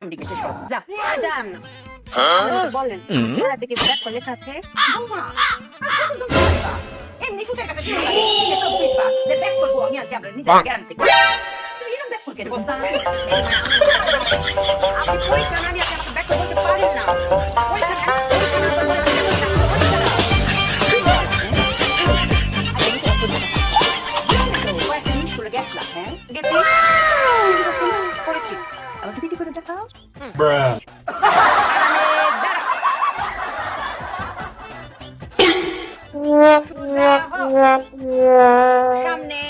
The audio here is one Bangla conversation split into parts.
দিকে শেষ করো যা যা বলেন চেহারা থেকে ব্যাক করে লেখা আছে এমনি ফুটের কাছে শুরু লাগে ঠিক আছে বুঝবা যে ব্যাক করবো আমি আছি আমরা নিজে গ্যারান্টি তুমি এরকম ব্যাক করতে বলতা আপনি পরীক্ষা না দিয়ে আমাকে ব্যাক করতে পারেন না গেছি করেছি আমাকে দিদি করে দেখাও Bruh. সামনে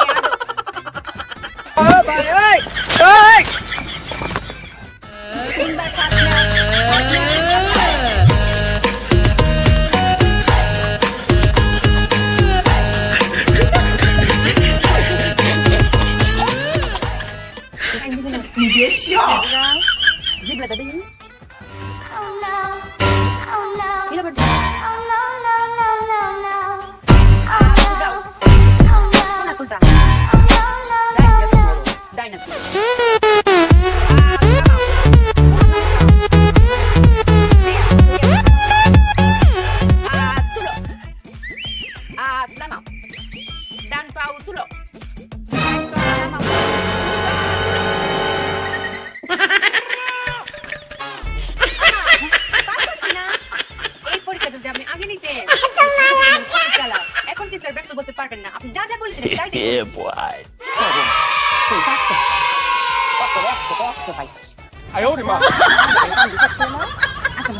জিবলাটা দিন Oh no, oh no, এবার oh no, no, no, no, no. Oh no, oh no, না তুলতা oh no, no, no, no. Dyna Dan pau tulo. এই পরীক্ষা যদি আপনি আগে নিতেন এখন কিন্তু আর ব্যক্ত বলতে পারবেন না আপনি যা যা বলেছিলেন তাই I owed him up. আচ্ছা